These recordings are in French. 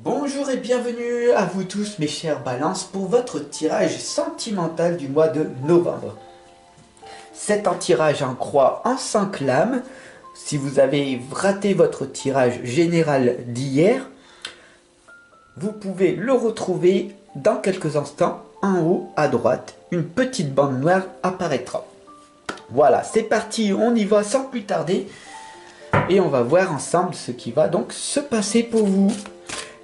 Bonjour et bienvenue à vous tous mes chers balances pour votre tirage sentimental du mois de novembre. C'est un tirage en croix en 5 lames. Si vous avez raté votre tirage général d'hier, vous pouvez le retrouver dans quelques instants. En haut à droite, une petite bande noire apparaîtra. Voilà, c'est parti, on y va sans plus tarder. Et on va voir ensemble ce qui va donc se passer pour vous.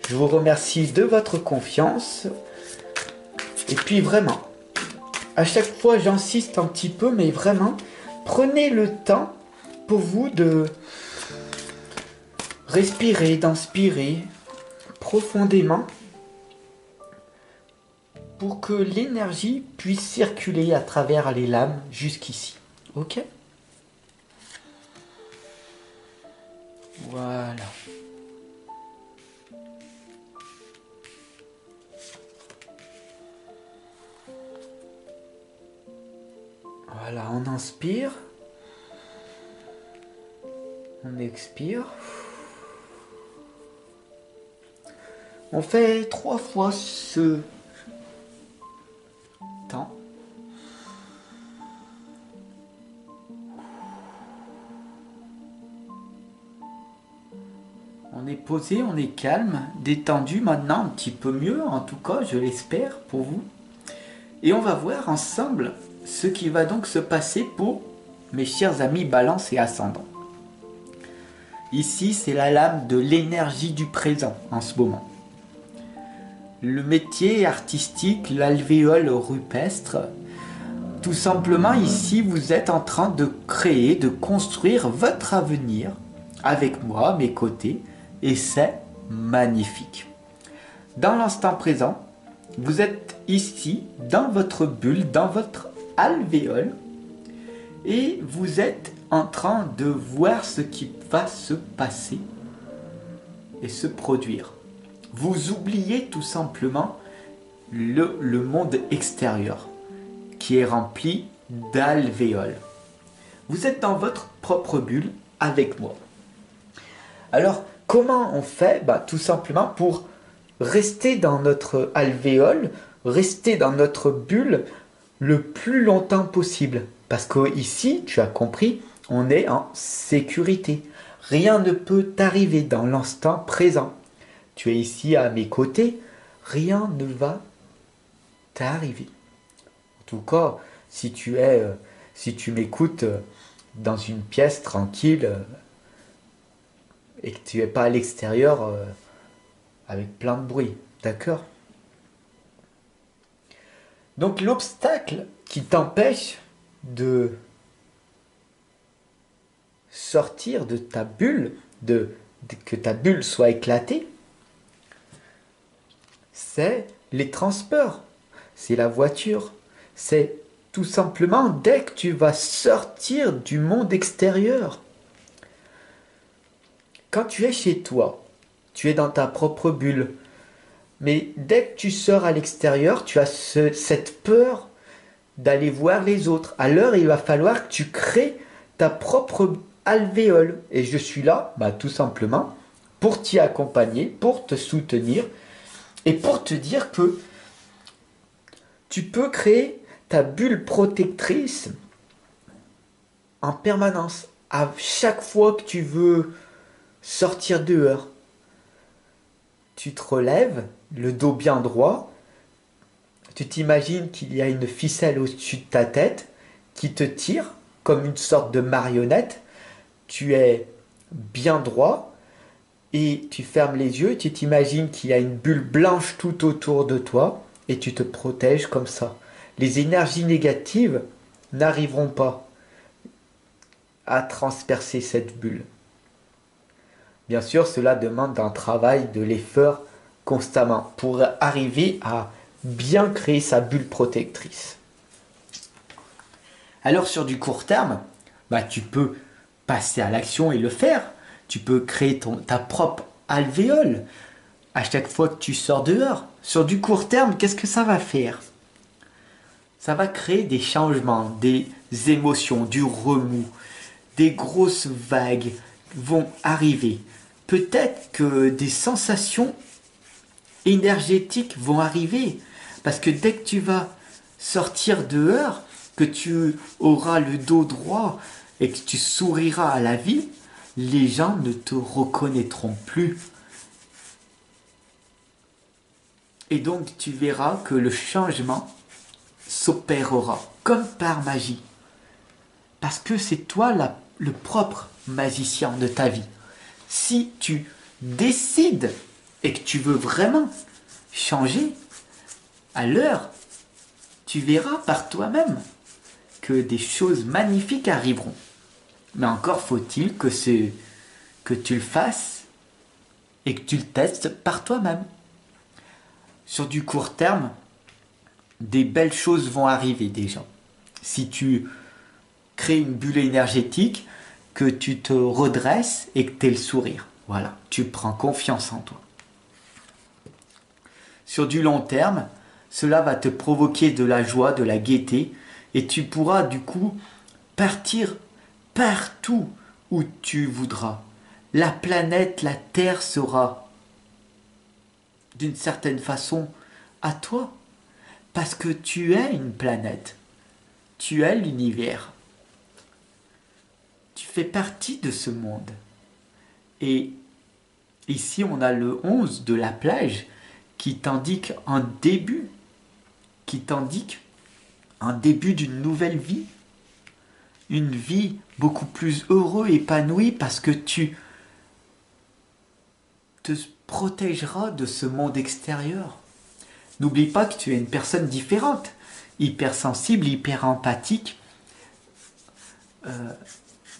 Je vous remercie de votre confiance. Et puis vraiment, à chaque fois j'insiste un petit peu, mais vraiment, prenez le temps pour vous de respirer, d'inspirer profondément pour que l'énergie puisse circuler à travers les lames jusqu'ici. Ok ? Voilà. Voilà, on inspire. On expire. On fait 3 fois ce temps. On est posé, on est calme, détendu maintenant, un petit peu mieux, en tout cas, je l'espère pour vous. Et on va voir ensemble ce qui va donc se passer pour mes chers amis Balance et Ascendant. Ici, c'est la lame de l'énergie du présent en ce moment. Le métier artistique, l'alvéole rupestre. Tout simplement, ici, vous êtes en train de créer, de construire votre avenir avec moi, à mes côtés, et c'est magnifique. Dans l'instant présent, vous êtes ici, dans votre bulle, dans votre alvéole, et vous êtes en train de voir ce qui va se passer et se produire. Vous oubliez tout simplement le monde extérieur qui est rempli d'alvéoles. Vous êtes dans votre propre bulle avec moi. Alors, comment on fait? Tout simplement pour rester dans notre alvéole, rester dans notre bulle le plus longtemps possible. Parce qu'ici, tu as compris, on est en sécurité. Rien ne peut t'arriver dans l'instant présent. Tu es ici à mes côtés, rien ne va t'arriver. En tout cas, si tu m'écoutes dans une pièce tranquille et que tu n'es pas à l'extérieur avec plein de bruit, d'accord? Donc l'obstacle qui t'empêche de sortir de ta bulle, que ta bulle soit éclatée, c'est les transports, c'est la voiture, c'est tout simplement dès que tu vas sortir du monde extérieur. Quand tu es chez toi, tu es dans ta propre bulle, mais dès que tu sors à l'extérieur, tu as cette peur d'aller voir les autres. Alors il va falloir que tu crées ta propre alvéole. Et je suis là, tout simplement, pour t'y accompagner, pour te soutenir et pour te dire que tu peux créer ta bulle protectrice en permanence. À chaque fois que tu veux sortir dehors, tu te relèves, le dos bien droit, tu t'imagines qu'il y a une ficelle au-dessus de ta tête qui te tire comme une sorte de marionnette. Tu es bien droit et tu fermes les yeux, tu t'imagines qu'il y a une bulle blanche tout autour de toi et tu te protèges comme ça. Les énergies négatives n'arriveront pas à transpercer cette bulle. Bien sûr, cela demande un travail, de l'effort constamment pour arriver à bien créer sa bulle protectrice. Alors sur du court terme, tu peux passer à l'action et le faire. Tu peux créer ta propre alvéole à chaque fois que tu sors dehors. Sur du court terme, qu'est-ce que ça va faire? Ça va créer des changements, des émotions, du remous, des grosses vagues vont arriver. Peut-être que des sensations énergétiques vont arriver. Parce que dès que tu vas sortir dehors, que tu auras le dos droit et que tu souriras à la vie, les gens ne te reconnaîtront plus. Et donc tu verras que le changement s'opérera comme par magie. Parce que c'est toi le propre magicien de ta vie. Si tu décides et que tu veux vraiment changer, alors tu verras par toi-même que des choses magnifiques arriveront. Mais encore faut-il que tu le fasses et que tu le testes par toi-même. Sur du court terme, des belles choses vont arriver déjà. Si tu crées une bulle énergétique, que tu te redresses et que tu aies le sourire. Voilà, tu prends confiance en toi. Sur du long terme, cela va te provoquer de la joie, de la gaieté, et tu pourras du coup partir partout où tu voudras. La planète, la Terre sera d'une certaine façon à toi, parce que tu es une planète, tu es l'univers, tu fais partie de ce monde. Et ici on a le 11 de la plage qui t'indique un début, d'une nouvelle vie, une vie beaucoup plus heureuse, épanouie, parce que tu te protégeras de ce monde extérieur. N'oublie pas que tu es une personne différente, hypersensible, hyper empathique,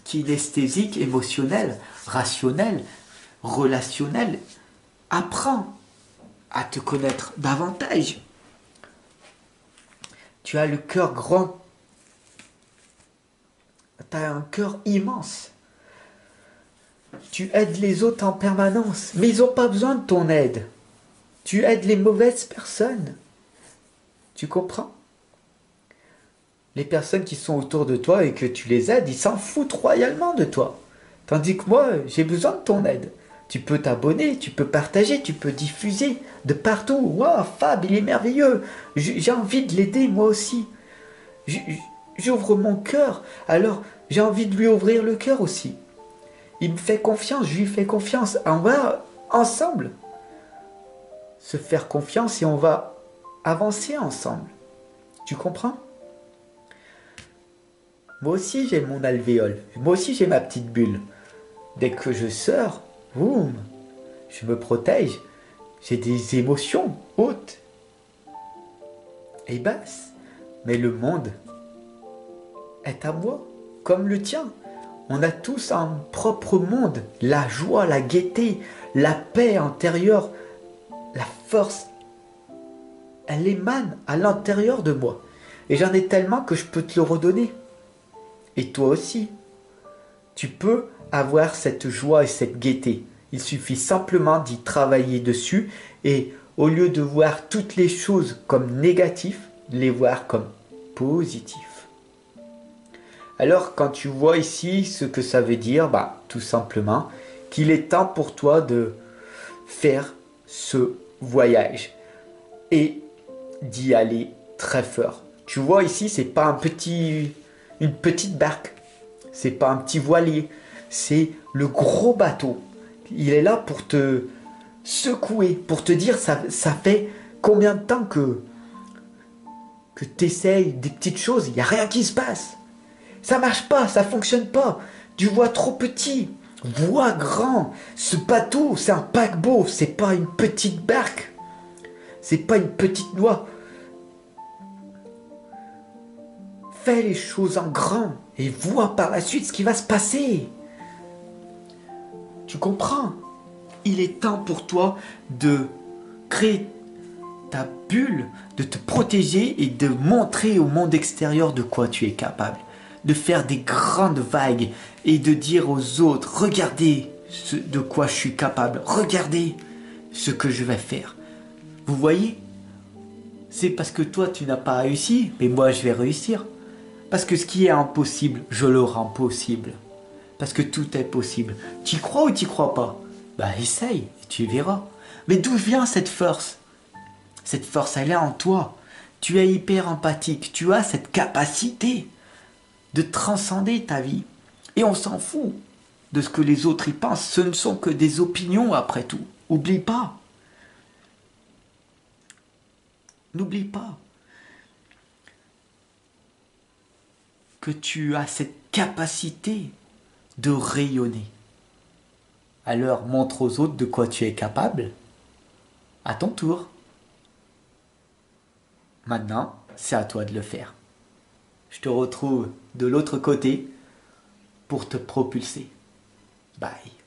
kinesthésique, émotionnelle, rationnelle, relationnelle. Apprends à te connaître davantage. Tu as le cœur grand. Tu as un cœur immense. Tu aides les autres en permanence, mais ils n'ont pas besoin de ton aide. Tu aides les mauvaises personnes. Tu comprends? Les personnes qui sont autour de toi et que tu les aides, ils s'en foutent royalement de toi. Tandis que moi, j'ai besoin de ton aide. Tu peux t'abonner, tu peux partager, tu peux diffuser de partout. Waouh, Fab, il est merveilleux. J'ai envie de l'aider moi aussi. J'ouvre mon cœur, alors j'ai envie de lui ouvrir le cœur aussi. Il me fait confiance, je lui fais confiance. On va ensemble se faire confiance et on va avancer ensemble. Tu comprends? Moi aussi j'ai mon alvéole, moi aussi j'ai ma petite bulle. Dès que je sors, boum, je me protège. J'ai des émotions hautes et basses. Mais le monde est à moi, comme le tien. On a tous un propre monde. La joie, la gaieté, la paix intérieure, la force, elle émane à l'intérieur de moi. Et j'en ai tellement que je peux te le redonner. Et toi aussi, tu peux avoir cette joie et cette gaieté. Il suffit simplement d'y travailler dessus et au lieu de voir toutes les choses comme négatives, les voir comme positives. Alors quand tu vois ici ce que ça veut dire, tout simplement qu'il est temps pour toi de faire ce voyage et d'y aller très fort. Tu vois ici, c'est pas une petite barque, c'est pas un petit voilier, c'est le gros bateau. Il est là pour te secouer, pour te dire ça fait combien de temps que tu essayes des petites choses, il n'y a rien qui se passe. Ça marche pas, ça fonctionne pas. Tu vois trop petit, vois grand. Ce bateau, c'est un paquebot, c'est pas une petite barque. C'est pas une petite noix. Fais les choses en grand et vois par la suite ce qui va se passer. Tu comprends? Il est temps pour toi de créer ta bulle, de te protéger et de montrer au monde extérieur de quoi tu es capable. De faire des grandes vagues et de dire aux autres, regardez de quoi je suis capable, regardez ce que je vais faire. Vous voyez? C'est parce que toi tu n'as pas réussi, mais moi je vais réussir. Parce que ce qui est impossible, je le rends possible. Parce que tout est possible. Tu y crois ou tu y crois pas? Essaye, et tu verras. Mais d'où vient cette force? Cette force, elle est en toi. Tu es hyper empathique. Tu as cette capacité de transcender ta vie. Et on s'en fout de ce que les autres y pensent. Ce ne sont que des opinions après tout. Oublie pas. N'oublie pas que tu as cette capacité de rayonner. Alors montre aux autres de quoi tu es capable. À ton tour. Maintenant, c'est à toi de le faire. Je te retrouve de l'autre côté pour te propulser. Bye.